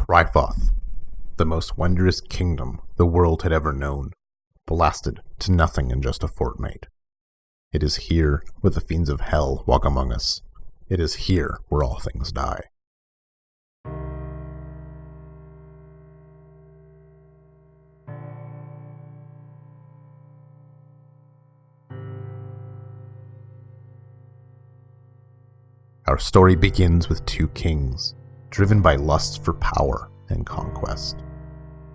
Crifoth, the most wondrous kingdom the world had ever known, blasted to nothing in just a fortnight. It is here where the fiends of hell walk among us. It is here where all things die. Our story begins with two kings, driven by lust for power and conquest.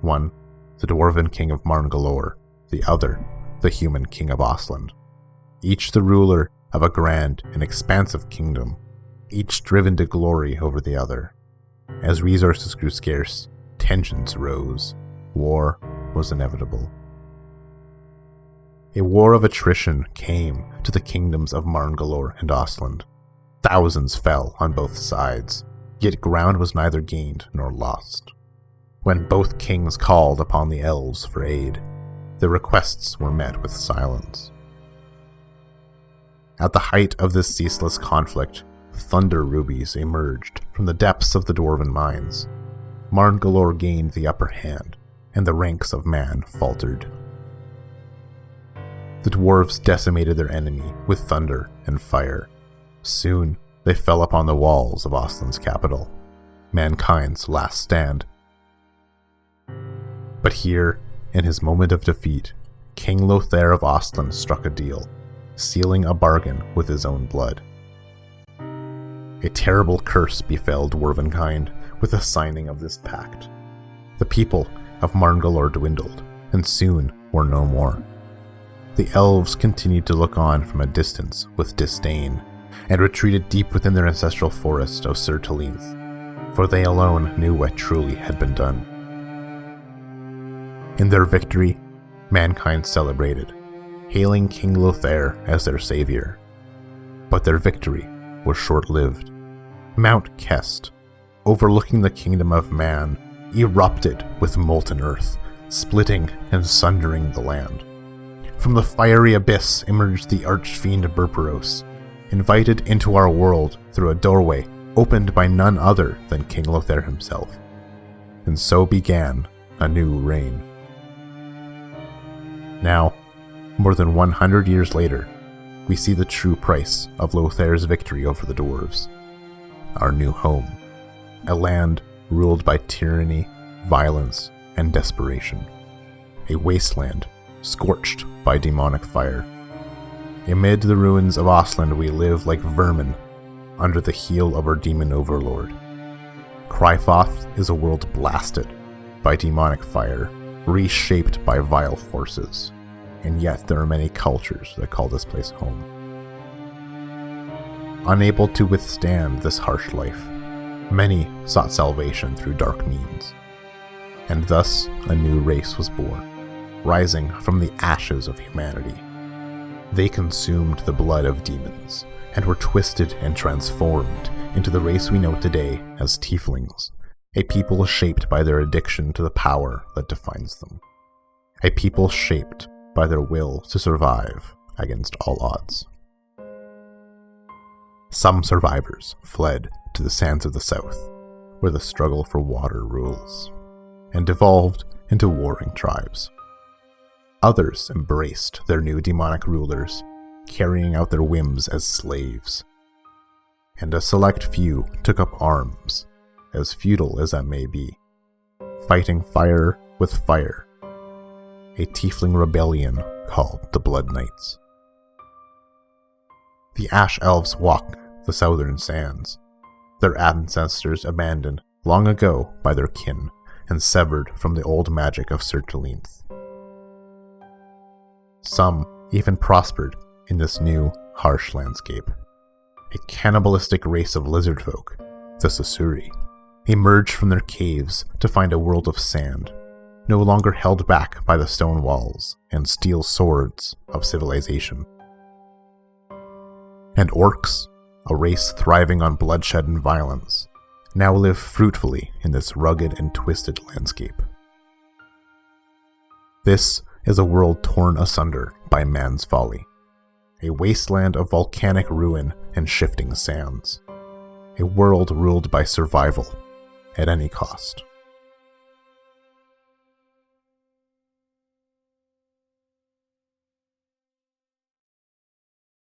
One, the dwarven king of Marngalore, the other, the human king of Wasteland. Each the ruler of a grand and expansive kingdom, each driven to glory over the other. As resources grew scarce, tensions rose. War was inevitable. A war of attrition came to the kingdoms of Marngalore and Wasteland. Thousands fell on both sides, yet ground was neither gained nor lost. When both kings called upon the elves for aid, their requests were met with silence. At the height of this ceaseless conflict, thunder rubies emerged from the depths of the dwarven mines. Marngalore gained the upper hand, and the ranks of man faltered. The dwarves decimated their enemy with thunder and fire. Soon, they fell upon the walls of Wasteland's capital, mankind's last stand. But here, in his moment of defeat, King Lothair of Wasteland struck a deal, sealing a bargain with his own blood. A terrible curse befell dwarvenkind with the signing of this pact. The people of Marngalore dwindled, and soon were no more. The elves continued to look on from a distance with disdain, and retreated deep within their ancestral forest of Sir Talinth, for they alone knew what truly had been done. In their victory, mankind celebrated, hailing King Lothair as their savior. But their victory was short-lived. Mount Kest, overlooking the kingdom of man, erupted with molten earth, splitting and sundering the land. From the fiery abyss emerged the archfiend Burperos, invited into our world through a doorway opened by none other than King Lothair himself. And so began a new reign. Now, more than 100 years later, we see the true price of Lothair's victory over the dwarves. Our new home, a land ruled by tyranny, violence, and desperation. A wasteland scorched by demonic fire. Amid the ruins of Wasteland we live like vermin, under the heel of our demon overlord. Crifoth is a world blasted by demonic fire, reshaped by vile forces, and yet there are many cultures that call this place home. Unable to withstand this harsh life, many sought salvation through dark means, and thus a new race was born, rising from the ashes of humanity. They consumed the blood of demons, and were twisted and transformed into the race we know today as tieflings, a people shaped by their addiction to the power that defines them. A people shaped by their will to survive against all odds. Some survivors fled to the sands of the south, where the struggle for water rules, and devolved into warring tribes. Others embraced their new demonic rulers, carrying out their whims as slaves. And a select few took up arms, as futile as that may be, fighting fire with fire, a tiefling rebellion called the Blood Knights. The Ash Elves walk the southern sands, their ancestors abandoned long ago by their kin and severed from the old magic of Sir Talinth. Some even prospered in this new, harsh landscape. A cannibalistic race of lizard folk, the Susuri, emerged from their caves to find a world of sand, no longer held back by the stone walls and steel swords of civilization. And orcs, a race thriving on bloodshed and violence, now live fruitfully in this rugged and twisted landscape. This is a world torn asunder by man's folly, a wasteland of volcanic ruin and shifting sands, a world ruled by survival at any cost.